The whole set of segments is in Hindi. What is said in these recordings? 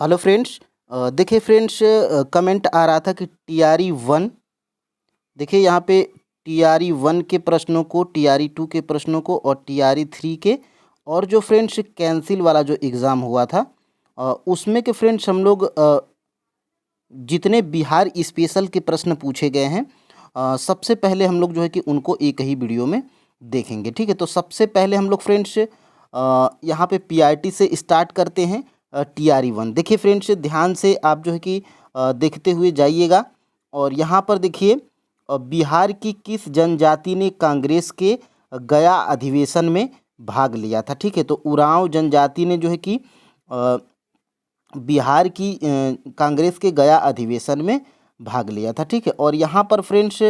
Hello friends. देखिए फ्रेंड्स, कमेंट आ रहा था कि टीआरई वन। देखिए यहाँ पे टीआरई वन के प्रश्नों को, टीआरई टू के प्रश्नों को और टीआरई थ्री के, और जो फ्रेंड्स कैंसिल वाला जो एग्ज़ाम हुआ था उसमें के फ्रेंड्स हम लोग जितने बिहार स्पेशल के प्रश्न पूछे गए हैं सबसे पहले हम लोग जो है कि उनको एक ही वीडियो में देखेंगे। ठीक है, तो सबसे पहले हम लोग फ्रेंड्स यहाँ पे पीआरटी से स्टार्ट करते हैं। टीआरई वन देखिए फ्रेंड्स, ध्यान से आप जो है कि देखते हुए जाइएगा। और यहाँ पर देखिए बिहार की किस जनजाति ने कांग्रेस के गया अधिवेशन में भाग लिया था। ठीक है, तो उरांव जनजाति ने जो है कि बिहार की कांग्रेस के गया अधिवेशन में भाग लिया था। ठीक है, और यहाँ पर फ्रेंड्स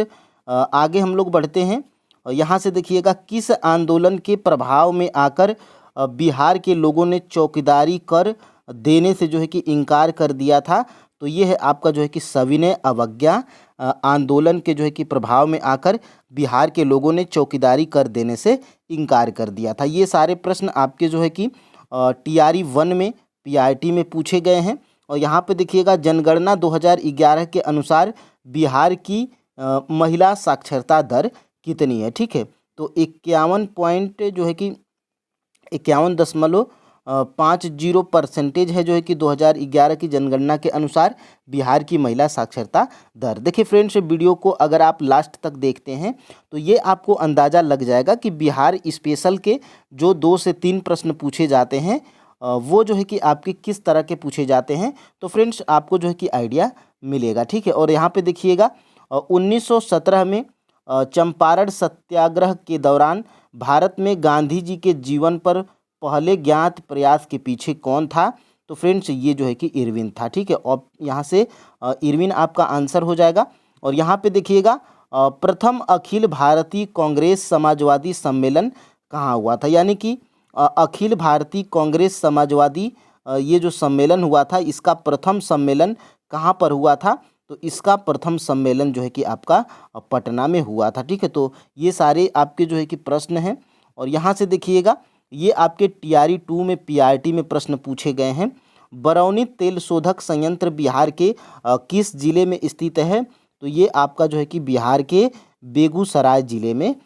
आगे हम लोग बढ़ते हैं और यहाँ से देखिएगा किस आंदोलन के प्रभाव में आकर बिहार के लोगों ने चौकीदारी कर देने से जो है कि इनकार कर दिया था। तो ये है आपका जो है कि सविनय अवज्ञा आंदोलन के जो है कि प्रभाव में आकर बिहार के लोगों ने चौकीदारी कर देने से इनकार कर दिया था। ये सारे प्रश्न आपके जो है कि टीआरई वन में पीआरटी में पूछे गए हैं। और यहाँ पे देखिएगा जनगणना 2011 के अनुसार बिहार की महिला साक्षरता दर कितनी है। ठीक है, तो 51 पॉइंट जो है कि 51.50% है जो है कि 2011 की जनगणना के अनुसार बिहार की महिला साक्षरता दर। देखिए फ्रेंड्स, वीडियो को अगर आप लास्ट तक देखते हैं तो ये आपको अंदाज़ा लग जाएगा कि बिहार स्पेशल के जो 2 से 3 प्रश्न पूछे जाते हैं वो जो है कि आपके किस तरह के पूछे जाते हैं। तो फ्रेंड्स आपको जो है कि आइडिया मिलेगा। ठीक है, और यहाँ पे देखिएगा 1917 में चंपारण सत्याग्रह के दौरान भारत में गांधी जी के जीवन पर पहले ज्ञात प्रयास के पीछे कौन था। तो फ्रेंड्स ये जो है कि इरविन था। ठीक है, और यहाँ से इरविन आपका आंसर हो जाएगा। और यहाँ पे देखिएगा प्रथम अखिल भारतीय कांग्रेस समाजवादी सम्मेलन कहाँ हुआ था, यानी कि अखिल भारतीय कांग्रेस समाजवादी ये जो सम्मेलन हुआ था इसका प्रथम सम्मेलन कहाँ पर हुआ था। तो इसका प्रथम सम्मेलन जो है कि आपका पटना में हुआ था। ठीक है, तो ये सारे आपके जो है कि प्रश्न हैं। और यहाँ से देखिएगा ये आपके टीआरई टू में पीआरटी में प्रश्न पूछे गए हैं। बरौनी तेल शोधक संयंत्र बिहार के किस जिले में स्थित है। तो ये आपका जो है कि बिहार के बेगूसराय जिले में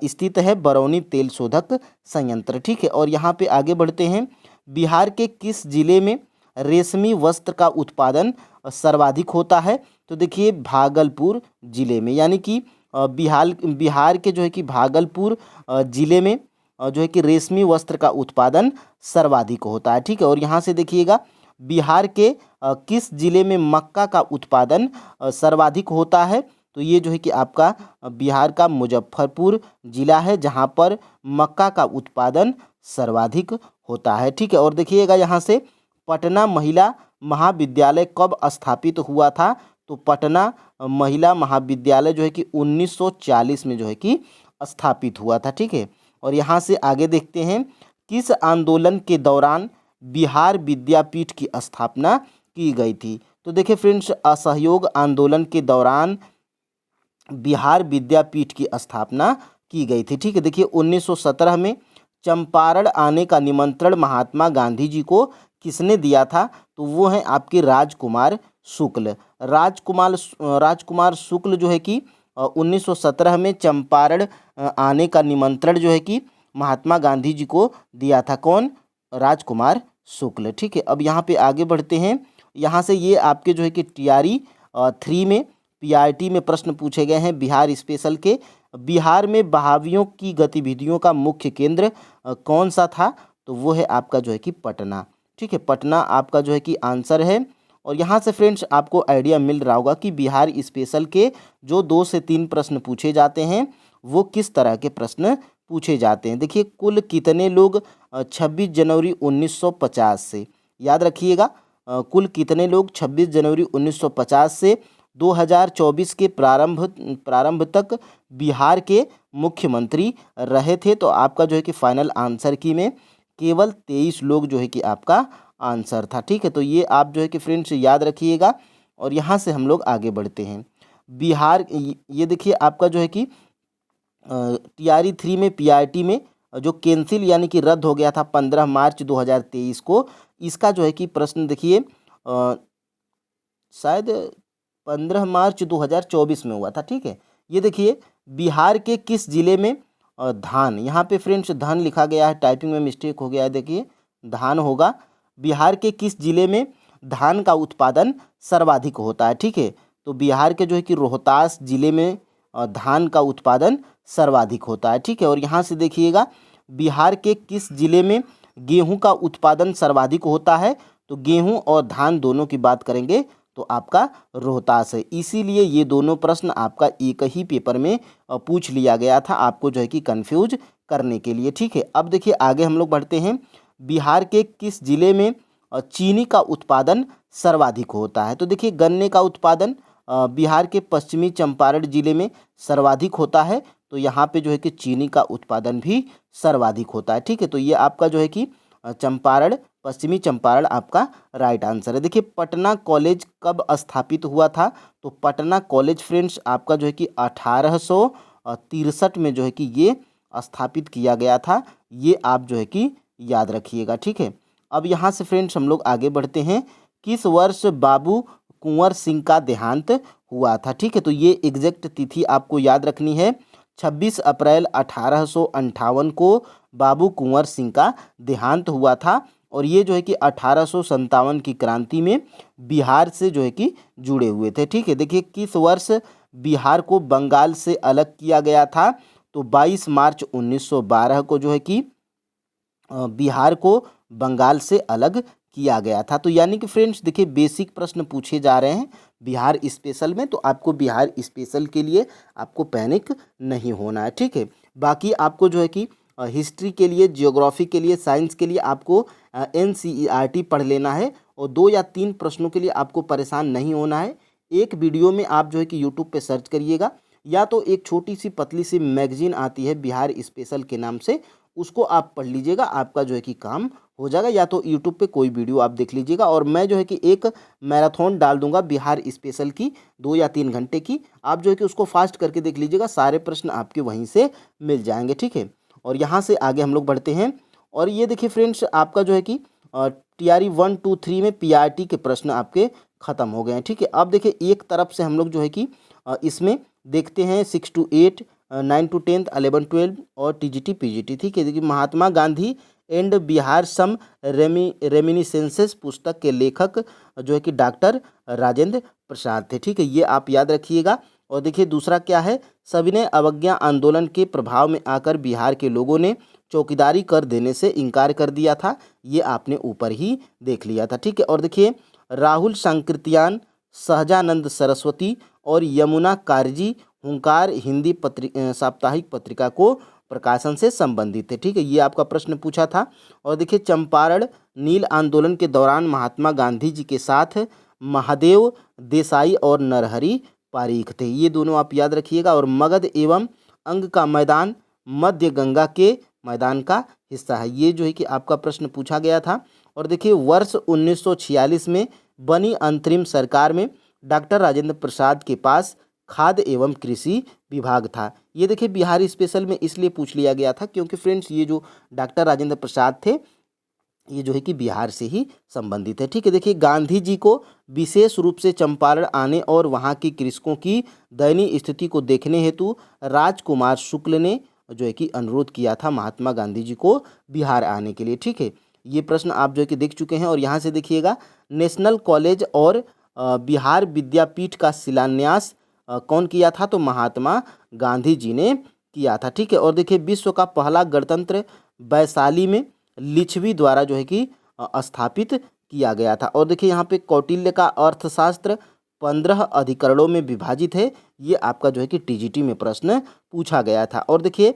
स्थित है बरौनी तेल शोधक संयंत्र। ठीक है, और यहाँ पे आगे बढ़ते हैं। बिहार के किस जिले में रेशमी वस्त्र का उत्पादन सर्वाधिक होता है। तो देखिए भागलपुर जिले में, यानी कि बिहार के जो है कि भागलपुर जिले में जो है कि रेशमी वस्त्र का उत्पादन सर्वाधिक होता है। ठीक है, और यहाँ से देखिएगा बिहार के किस जिले में मक्का का उत्पादन सर्वाधिक होता है। तो ये जो है कि आपका बिहार का मुजफ्फरपुर जिला है जहाँ पर मक्का का उत्पादन सर्वाधिक होता है। ठीक है, और देखिएगा यहाँ से पटना महिला महाविद्यालय कब स्थापित हुआ था। तो पटना महिला महाविद्यालय जो है कि 1940 में जो है कि स्थापित हुआ था। ठीक है, और यहाँ से आगे देखते हैं किस आंदोलन के दौरान बिहार विद्यापीठ की स्थापना की गई थी। तो देखिए फ्रेंड्स, असहयोग आंदोलन के दौरान बिहार विद्यापीठ की स्थापना की गई थी। ठीक है, देखिए 1917 में चंपारण आने का निमंत्रण महात्मा गांधी जी को किसने दिया था। तो वो हैं आपके राजकुमार शुक्ल। राजकुमार शुक्ल जो है कि 1917 में चंपारण आने का निमंत्रण जो है कि महात्मा गांधी जी को दिया था। कौन? राजकुमार शुक्ल। ठीक है, अब यहाँ पे आगे बढ़ते हैं। यहाँ से ये आपके जो है कि टीआरई थ्री में पीआरटी में प्रश्न पूछे गए हैं बिहार स्पेशल के। बिहार में बहावियों की गतिविधियों का मुख्य केंद्र कौन सा था। तो वो है आपका जो है कि पटना। ठीक है, पटना आपका जो है कि आंसर है। और यहाँ से फ्रेंड्स आपको आइडिया मिल रहा होगा कि बिहार स्पेशल के जो 2 से 3 प्रश्न पूछे जाते हैं वो किस तरह के प्रश्न पूछे जाते हैं। देखिए कुल कितने लोग 26 जनवरी 1950 से, याद रखिएगा, कुल कितने लोग 26 जनवरी 1950 से 2024 के प्रारंभ तक बिहार के मुख्यमंत्री रहे थे। तो आपका जो है कि फाइनल आंसर की में केवल 23 लोग जो है कि आपका आंसर था। ठीक है, तो ये आप जो है कि फ्रेंड्स याद रखिएगा। और यहाँ से हम लोग आगे बढ़ते हैं। बिहार ये देखिए आपका जो है कि टीआरई थ्री में पीआरटी में जो कैंसिल यानी कि रद्द हो गया था 15 मार्च 2023 को, इसका जो है कि प्रश्न देखिए शायद 15 मार्च 2024 में हुआ था। ठीक है, ये देखिए बिहार के किस जिले में धान, यहाँ पे फ्रेंड्स धान लिखा गया है, टाइपिंग में मिस्टेक हो गया है, देखिए धान होगा। बिहार के किस जिले में धान का उत्पादन सर्वाधिक होता है। ठीक है, तो बिहार के जो है कि रोहतास जिले में धान का उत्पादन सर्वाधिक होता है। ठीक है, और यहाँ से देखिएगा बिहार के किस जिले में गेहूं का उत्पादन सर्वाधिक होता है, तो गेहूं और धान दोनों की बात करेंगे तो आपका रोहतास है। इसीलिए ये दोनों प्रश्न आपका एक ही पेपर में पूछ लिया गया था, आपको जो है कि कंफ्यूज करने के लिए। ठीक है, अब देखिए आगे हम लोग बढ़ते हैं। बिहार के किस जिले में चीनी का उत्पादन सर्वाधिक होता है, तो देखिए गन्ने का उत्पादन बिहार के पश्चिमी चंपारण जिले में सर्वाधिक होता है, तो यहाँ पे जो है कि चीनी का उत्पादन भी सर्वाधिक होता है। ठीक है, तो ये आपका जो है कि चंपारण, पश्चिमी चंपारण आपका राइट आंसर है। देखिए पटना कॉलेज कब स्थापित हुआ था, तो पटना कॉलेज फ्रेंड्स आपका जो है कि 1863 में जो है कि ये स्थापित किया गया था, ये आप जो है कि याद रखिएगा। ठीक है, अब यहाँ से फ्रेंड्स हम लोग आगे बढ़ते हैं। किस वर्ष बाबू कुंवर सिंह का देहांत हुआ था। ठीक है, तो ये एग्जैक्ट तिथि आपको याद रखनी है। 26 अप्रैल 1858 को बाबू कुंवर सिंह का देहांत हुआ था, और ये जो है कि 1857 की क्रांति में बिहार से जो है कि जुड़े हुए थे। ठीक है, देखिए किस वर्ष बिहार को बंगाल से अलग किया गया था, तो 22 मार्च 1912 को जो है कि बिहार को बंगाल से अलग किया गया था। तो यानी कि फ्रेंड्स देखिए बेसिक प्रश्न पूछे जा रहे हैं बिहार स्पेशल में, तो आपको बिहार स्पेशल के लिए आपको पैनिक नहीं होना है। ठीक है, बाकी आपको जो है कि हिस्ट्री के लिए, जियोग्राफी के लिए, साइंस के लिए आपको NCERT पढ़ लेना है, और 2 या 3 प्रश्नों के लिए आपको परेशान नहीं होना है। एक वीडियो में आप जो है कि यूट्यूब पे सर्च करिएगा, या तो एक छोटी सी पतली सी मैगजीन आती है बिहार स्पेशल के नाम से, उसको आप पढ़ लीजिएगा, आपका जो है कि काम हो जाएगा। या तो यूट्यूब पे कोई वीडियो आप देख लीजिएगा, और मैं जो है कि एक मैराथन डाल दूंगा बिहार स्पेशल की 2 या 3 घंटे की, आप जो है कि उसको फास्ट करके देख लीजिएगा, सारे प्रश्न आपके वहीं से मिल जाएंगे। ठीक है, और यहाँ से आगे हम लोग बढ़ते हैं। और ये देखिए फ्रेंड्स आपका जो है कि TRE 1, 2, 3 में PRT के प्रश्न आपके ख़त्म हो गए हैं। ठीक है, अब देखिए एक तरफ से हम लोग जो है कि इसमें देखते हैं 6 to 8, 9 to 10, 11, 12 और TGT PGT। ठीक है, देखिए Mahatma Gandhi and Bihar some reminiscences पुस्तक के लेखक जो है कि डॉक्टर राजेंद्र प्रसाद थे। ठीक है, ये आप याद रखिएगा। और देखिए दूसरा क्या है, सविनय अवज्ञा आंदोलन के प्रभाव में आकर बिहार के लोगों ने चौकीदारी कर देने से इनकार कर दिया था, ये आपने ऊपर ही देख लिया था। ठीक है, और देखिए राहुल सांकृत्यान, सहजानंद सरस्वती और यमुना कारजी हुंकार हिंदी साप्ताहिक पत्रिका को प्रकाशन से संबंधित है। ठीक है, ये आपका प्रश्न पूछा था। और देखिए चंपारण नील आंदोलन के दौरान महात्मा गांधी जी के साथ महादेव देसाई और नरहरि पारीख थे, ये दोनों आप याद रखिएगा। और मगध एवं अंग का मैदान मध्य गंगा के मैदान का हिस्सा है, ये जो है कि आपका प्रश्न पूछा गया था। और देखिए वर्ष 1946 में बनी अंतरिम सरकार में डॉक्टर राजेंद्र प्रसाद के पास खाद्य एवं कृषि विभाग था, ये देखिए बिहार स्पेशल में इसलिए पूछ लिया गया था क्योंकि फ्रेंड्स ये जो डॉक्टर राजेंद्र प्रसाद थे ये जो है कि बिहार से ही संबंधित है। ठीक है, देखिए गांधी जी को विशेष रूप से चंपारण आने और वहाँ की कृषकों की दयनीय स्थिति को देखने हेतु राजकुमार शुक्ल ने जो है कि अनुरोध किया था महात्मा गांधी जी को बिहार आने के लिए। ठीक है, ये प्रश्न आप जो है कि देख चुके हैं। और यहाँ से देखिएगा नेशनल कॉलेज और बिहार विद्यापीठ का शिलान्यास कौन किया था, तो महात्मा गांधी जी ने किया था। ठीक है, और देखिए विश्व का पहला गणतंत्र वैशाली में लिच्छवी द्वारा जो है कि स्थापित किया गया था। और देखिए यहाँ पे कौटिल्य का अर्थशास्त्र 15 अधिकरणों में विभाजित है, ये आपका जो है कि TGT में प्रश्न पूछा गया था। और देखिए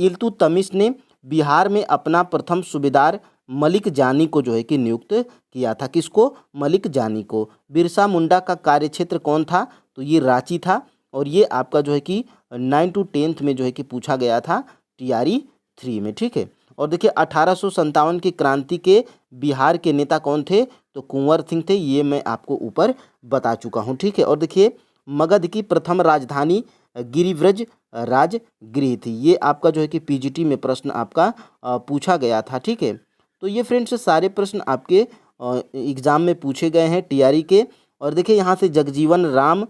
इल्तुतमिश ने बिहार में अपना प्रथम सूबेदार मलिक जानी को जो है कि नियुक्त किया था, किसको, मलिक जानी को। बिरसा मुंडा का कार्यक्षेत्र कौन था, तो ये रांची था, और ये आपका जो है कि 9 to 10 में जो है कि पूछा गया था TRE 3 में। ठीक है, और देखिए 1857 की क्रांति के बिहार के नेता कौन थे, तो कुंवर सिंह थे, ये मैं आपको ऊपर बता चुका हूँ। ठीक है, और देखिए मगध की प्रथम राजधानी गिरिव्रज राजगृह थी, ये आपका जो है कि PGT में प्रश्न आपका पूछा गया था। ठीक है, तो ये फ्रेंड्स सारे प्रश्न आपके एग्ज़ाम में पूछे गए हैं टीआरई के। और देखिए यहाँ से जगजीवन राम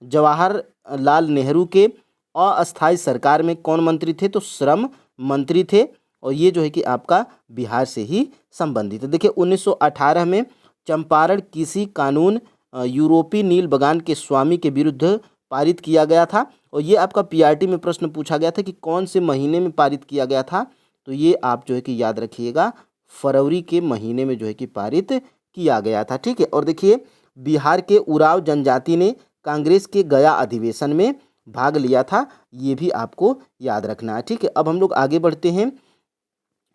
जवाहरलाल नेहरू के अस्थायी सरकार में कौन मंत्री थे, तो श्रम मंत्री थे। और ये जो है कि आपका बिहार से ही संबंधित है। देखिए 1918 में चंपारण कृषि कानून यूरोपीय नील बगान के स्वामी के विरुद्ध पारित किया गया था। और ये आपका पीआरटी में प्रश्न पूछा गया था कि कौन से महीने में पारित किया गया था, तो ये आप जो है कि याद रखिएगा फरवरी के महीने में जो है कि पारित किया गया था। ठीक है। और देखिए बिहार के उरांव जनजाति ने कांग्रेस के गया अधिवेशन में भाग लिया था, ये भी आपको याद रखना है। ठीक है। अब हम लोग आगे बढ़ते हैं।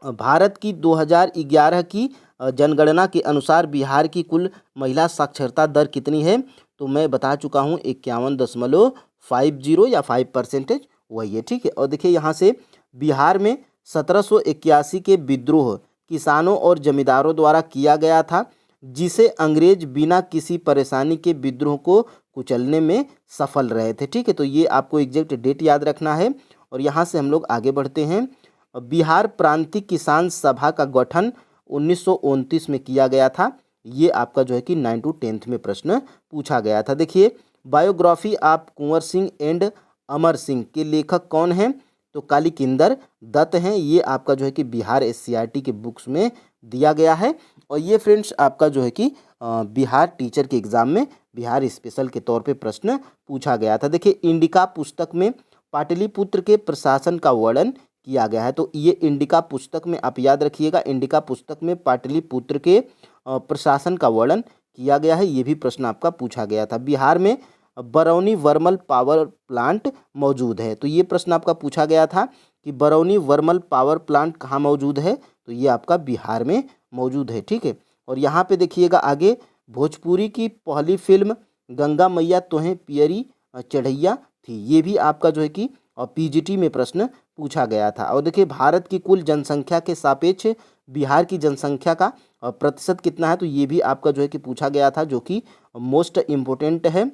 भारत की 2011 की जनगणना के अनुसार बिहार की कुल महिला साक्षरता दर कितनी है, तो मैं बता चुका हूँ 51.50 या 5% वही है। ठीक है। और देखिए यहाँ से बिहार में 1781 के विद्रोह किसानों और जमींदारों द्वारा किया गया था, जिसे अंग्रेज बिना किसी परेशानी के विद्रोह को कुचलने में सफल रहे थे। ठीक है। तो ये आपको एग्जैक्ट डेट याद रखना है। और यहाँ से हम लोग आगे बढ़ते हैं। बिहार प्रांतीय किसान सभा का गठन 1929 में किया गया था। ये आपका जो है कि 9 to 10th में प्रश्न पूछा गया था। देखिए biography of Kunwar Singh and Amar Singh के लेखक कौन हैं, तो कालीकिंदर दत्त हैं। ये आपका जो है कि बिहार एससीईआरटी के बुक्स में दिया गया है। और ये फ्रेंड्स आपका जो है कि बिहार टीचर के एग्ज़ाम में बिहार स्पेशल के तौर पे प्रश्न पूछा गया था। देखिए इंडिका पुस्तक में पाटलिपुत्र के प्रशासन का वर्णन किया गया है। तो ये इंडिका पुस्तक में आप याद रखिएगा, इंडिका पुस्तक में पाटलिपुत्र के प्रशासन का वर्णन किया गया है। ये भी प्रश्न आपका पूछा गया था। बिहार में बरौनी वर्मल पावर प्लांट मौजूद है, तो ये प्रश्न आपका पूछा गया था कि बरौनी वर्मल पावर प्लांट कहाँ मौजूद है, तो ये आपका बिहार में मौजूद है। ठीक है। और यहाँ पे देखिएगा आगे, भोजपुरी की पहली फिल्म गंगा मैया तोहें पियरी चढ़ैया थी। ये भी आपका जो है कि पीजीटी में प्रश्न पूछा गया था। और देखिए भारत की कुल जनसंख्या के सापेक्ष बिहार की जनसंख्या का प्रतिशत कितना है, तो ये भी आपका जो है कि पूछा गया था, जो कि मोस्ट इम्पोर्टेंट है,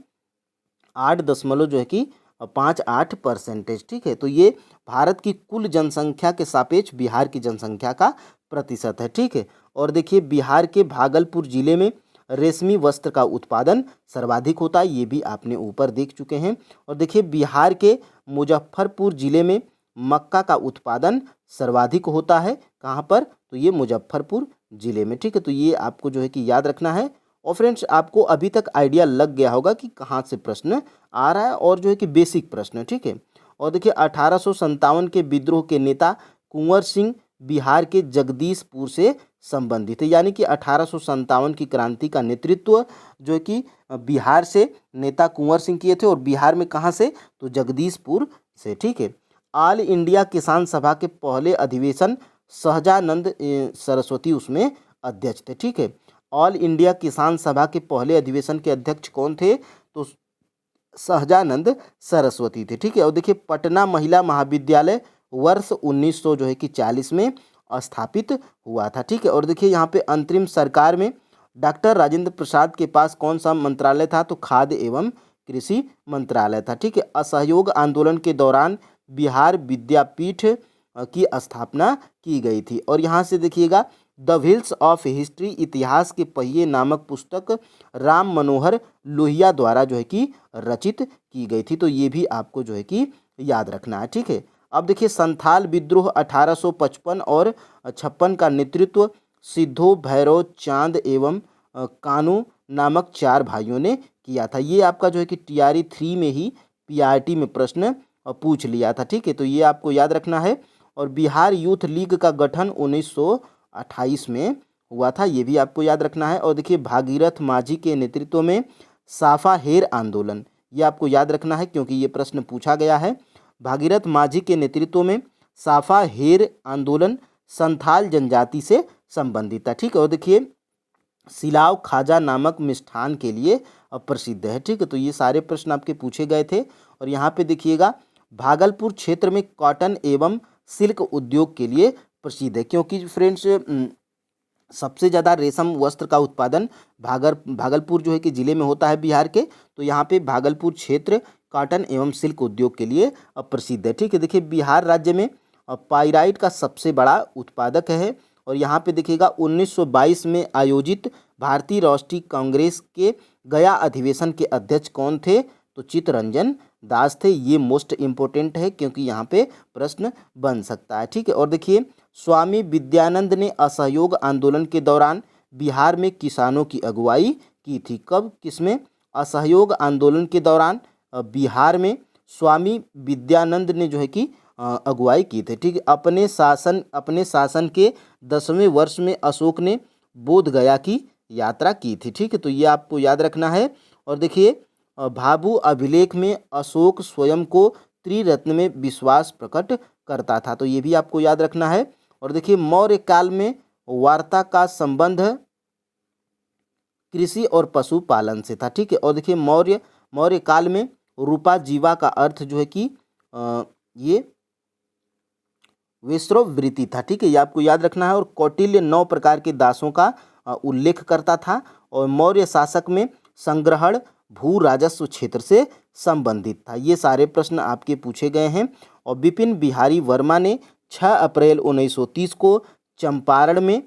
8.58%। ठीक है। तो ये भारत की कुल जनसंख्या के सापेक्ष बिहार की जनसंख्या का प्रतिशत है। ठीक है। और देखिए बिहार के भागलपुर जिले में रेशमी वस्त्र का उत्पादन सर्वाधिक होता है, ये भी आपने ऊपर देख चुके हैं। और देखिए बिहार के मुजफ्फरपुर जिले में मक्का का उत्पादन सर्वाधिक होता है, कहाँ पर, तो ये मुजफ्फरपुर जिले में। ठीक है। तो ये आपको जो है कि याद रखना है। और फ्रेंड्स आपको अभी तक आइडिया लग गया होगा कि कहाँ से प्रश्न आ रहा है और जो है कि बेसिक प्रश्न। ठीक है। और देखिए 1857 के विद्रोह के नेता कुंवर सिंह बिहार के जगदीशपुर से संबंधित है, यानी कि 1857 की क्रांति का नेतृत्व जो है कि बिहार से नेता कुंवर सिंह किए थे। और बिहार में कहाँ से, तो जगदीशपुर से। ठीक है। ऑल इंडिया किसान सभा के पहले अधिवेशन सहजानंद सरस्वती उसमें अध्यक्ष थे। ठीक है। ऑल इंडिया किसान सभा के पहले अधिवेशन के अध्यक्ष कौन थे, तो सहजानंद सरस्वती थे। ठीक है। और देखिए पटना महिला महाविद्यालय वर्ष 1900 जो है कि 40 में स्थापित हुआ था। ठीक है। और देखिए यहाँ पे अंतरिम सरकार में डॉक्टर राजेंद्र प्रसाद के पास कौन सा मंत्रालय था, तो खाद्य एवं कृषि मंत्रालय था। ठीक है। असहयोग आंदोलन के दौरान बिहार विद्यापीठ की स्थापना की गई थी। और यहाँ से देखिएगा द व्हील्स ऑफ हिस्ट्री इतिहास के पहिए नामक पुस्तक राम मनोहर लोहिया द्वारा जो है कि रचित की गई थी। तो ये भी आपको जो है कि याद रखना है। ठीक है। अब देखिए संथाल विद्रोह 1855 और 56 का नेतृत्व सिद्धो भैरव चांद एवं कानू नामक 4 भाइयों ने किया था। ये आपका जो है कि टीआरई 3 में ही पीआरटी में प्रश्न पूछ लिया था। ठीक है। तो ये आपको याद रखना है। और बिहार यूथ लीग का गठन 1928 में हुआ था, ये भी आपको याद रखना है। और देखिए भागीरथ माझी के नेतृत्व में साफा हेर आंदोलन, ये आपको याद रखना है क्योंकि ये प्रश्न पूछा गया है। भागीरथ माझी के नेतृत्व में साफा हेर आंदोलन संथाल जनजाति से संबंधित था। ठीक है। और देखिए सिलाव खाजा नामक मिष्ठान के लिए प्रसिद्ध है। ठीक है। तो ये सारे प्रश्न आपके पूछे गए थे। और यहाँ पे देखिएगा भागलपुर क्षेत्र में कॉटन एवं सिल्क उद्योग के लिए प्रसिद्ध है, क्योंकि फ्रेंड्स सबसे ज़्यादा रेशम वस्त्र का उत्पादन भागलपुर जो है कि ज़िले में होता है बिहार के। तो यहाँ पे भागलपुर क्षेत्र कॉटन एवं सिल्क उद्योग के लिए प्रसिद्ध है। ठीक है। देखिए बिहार राज्य में पाइराइट का सबसे बड़ा उत्पादक है। और यहाँ पे देखिएगा 1922 में आयोजित भारतीय राष्ट्रीय कांग्रेस के गया अधिवेशन के अध्यक्ष कौन थे? तो चित्तरंजन दास थे। ये मोस्ट इम्पोर्टेंट है क्योंकि यहाँ पे प्रश्न बन सकता है, ठीक है। और देखिए, स्वामी विद्यानंद ने असहयोग आंदोलन के दौरान बिहार में किसानों की अगुवाई की थी। कब, किसमें? असहयोग आंदोलन के दौरान बिहार में स्वामी विद्यानंद ने जो है कि अगुवाई की थी, ठीक है। अपने शासन के 10वें वर्ष में अशोक ने बोध गया की यात्रा की थी, ठीक है। तो ये आपको याद रखना है। और देखिए, भाभू अभिलेख में अशोक स्वयं को त्रिरत्न में विश्वास प्रकट करता था, तो ये भी आपको याद रखना है। और देखिए, मौर्य काल में वार्ता का संबंध कृषि और पशुपालन से था, ठीक है। और देखिए, मौर्य काल में रूपा जीवा का अर्थ जो है कि ये वेश्यावृत्ति था, ठीक है। ये आपको याद रखना है। और कौटिल्य 9 प्रकार के दासों का उल्लेख करता था। और मौर्य शासक में संग्रहण भू राजस्व क्षेत्र से संबंधित था। ये सारे प्रश्न आपके पूछे गए हैं। और विपिन बिहारी वर्मा ने 6 अप्रैल 1930 को चंपारण में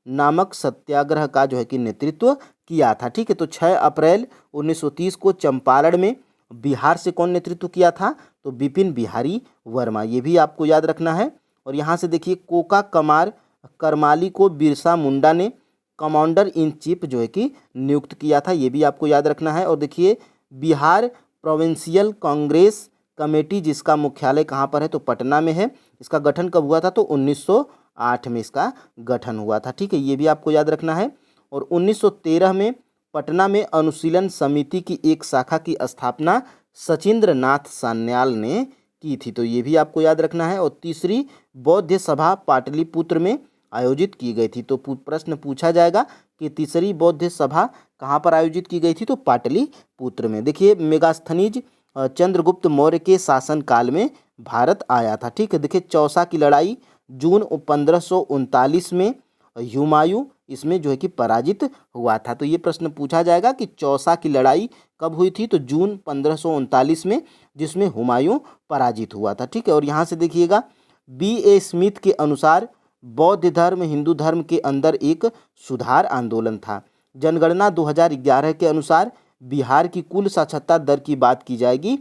नामक सत्याग्रह का जो है कि नेतृत्व किया था, ठीक है। तो 6 अप्रैल 1930 को चंपारण में बिहार से कौन नेतृत्व किया था? तो विपिन बिहारी वर्मा। ये भी आपको याद रखना है। और यहाँ से देखिए, कोका कमार करमाली को बिरसा मुंडा ने कमांडर इन चीफ जो है कि नियुक्त किया था, ये भी आपको याद रखना है। और देखिए, बिहार प्रोविंशियल कांग्रेस कमेटी जिसका मुख्यालय कहाँ पर है? तो पटना में है। इसका गठन कब हुआ था? तो 1908 में इसका गठन हुआ था, ठीक है। ये भी आपको याद रखना है। और 1913 में पटना में अनुशीलन समिति की एक शाखा की स्थापना सचिंद्र नाथ सान्याल ने की थी, तो ये भी आपको याद रखना है। और तीसरी बौद्ध सभा पाटलिपुत्र में आयोजित की गई थी। तो प्रश्न पूछा जाएगा कि तीसरी बौद्ध सभा कहाँ पर आयोजित की गई थी? तो पाटलिपुत्र में। देखिए, मेगास्थनीज चंद्रगुप्त मौर्य के शासनकाल में भारत आया था, ठीक है। देखिए, चौसा की लड़ाई जून 1539 में हुमायूं इसमें जो है कि पराजित हुआ था। तो ये प्रश्न पूछा जाएगा कि चौसा की लड़ाई कब हुई थी? तो जून 1539 में, जिसमें हुमायूं पराजित हुआ था, ठीक है। और यहाँ से देखिएगा, B.A. स्मिथ के अनुसार बौद्ध धर्म हिंदू धर्म के अंदर एक सुधार आंदोलन था। जनगणना 2011 के अनुसार बिहार की कुल साक्षरता दर की बात की जाएगी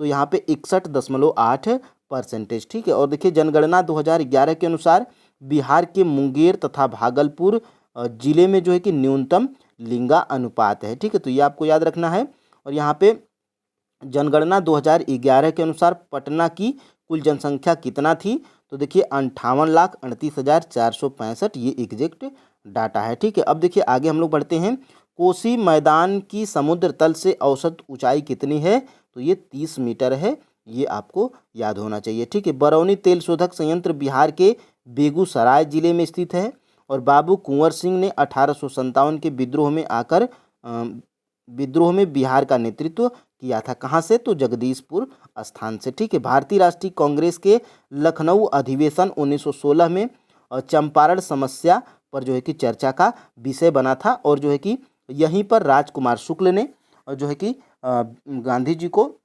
तो यहाँ पे 61.8%, ठीक है। और देखिए, जनगणना 2011 के अनुसार बिहार के मुंगेर तथा भागलपुर जिले में जो है कि न्यूनतम लिंगा अनुपात है, ठीक है। तो ये आपको याद रखना है। और यहाँ पे जनगणना 2011 के अनुसार पटना की कुल जनसंख्या कितना थी? तो देखिए, 58,38,465, ये एग्जैक्ट डाटा है, ठीक है। अब देखिए, आगे हम लोग बढ़ते हैं। कोसी मैदान की समुद्र तल से औसत ऊंचाई कितनी है? तो ये 30 मीटर है, ये आपको याद होना चाहिए, ठीक है। बरौनी तेल शोधक संयंत्र बिहार के बेगूसराय जिले में स्थित है। और बाबू कुंवर सिंह ने 1857 के विद्रोह में बिहार का नेतृत्व किया था। कहाँ से? तो जगदीशपुर स्थान से, ठीक है। भारतीय राष्ट्रीय कांग्रेस के लखनऊ अधिवेशन 1916 में चंपारण समस्या पर जो है कि चर्चा का विषय बना था। और जो है कि यहीं पर राजकुमार शुक्ल ने जो है कि गांधी जी को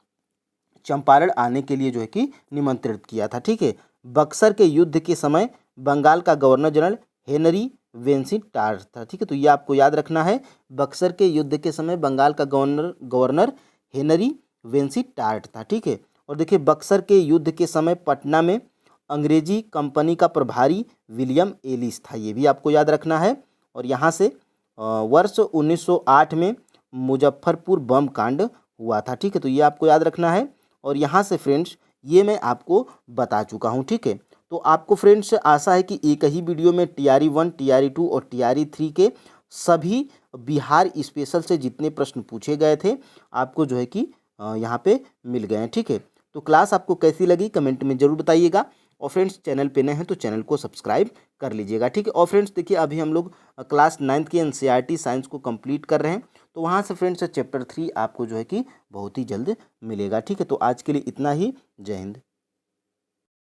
चंपारण आने के लिए जो है कि निमंत्रित किया था, ठीक है। बक्सर के युद्ध के समय बंगाल का गवर्नर जनरल हेनरी वेंसिटार्ट था, ठीक है। तो ये आपको याद रखना है। बक्सर के युद्ध के समय बंगाल का गवर्नर हेनरी वेंसिटार्ट था, ठीक है। और देखिए, बक्सर के युद्ध के समय पटना में अंग्रेजी कंपनी का प्रभारी विलियम एलिस था, ये भी आपको याद रखना है। और यहाँ से वर्ष 1908 में मुजफ्फरपुर बम कांड हुआ था, ठीक है। तो ये आपको याद रखना है। और यहाँ से फ्रेंड्स, ये मैं आपको बता चुका हूँ, ठीक है। तो आपको फ्रेंड्स आशा है कि एक ही वीडियो में TRE 1, TRE 2 और TRE 3 के सभी बिहार स्पेशल से जितने प्रश्न पूछे गए थे आपको जो है कि यहाँ पे मिल गए हैं, ठीक है। तो क्लास आपको कैसी लगी कमेंट में ज़रूर बताइएगा। और फ्रेंड्स, चैनल पे नए हैं तो चैनल को सब्सक्राइब कर लीजिएगा, ठीक है। और फ्रेंड्स देखिए, अभी हम लोग क्लास 9th की NCERT साइंस को कंप्लीट कर रहे हैं, तो वहाँ से फ्रेंड्स चैप्टर 3 आपको जो है कि बहुत ही जल्द मिलेगा, ठीक है। तो आज के लिए इतना ही। जय हिंद।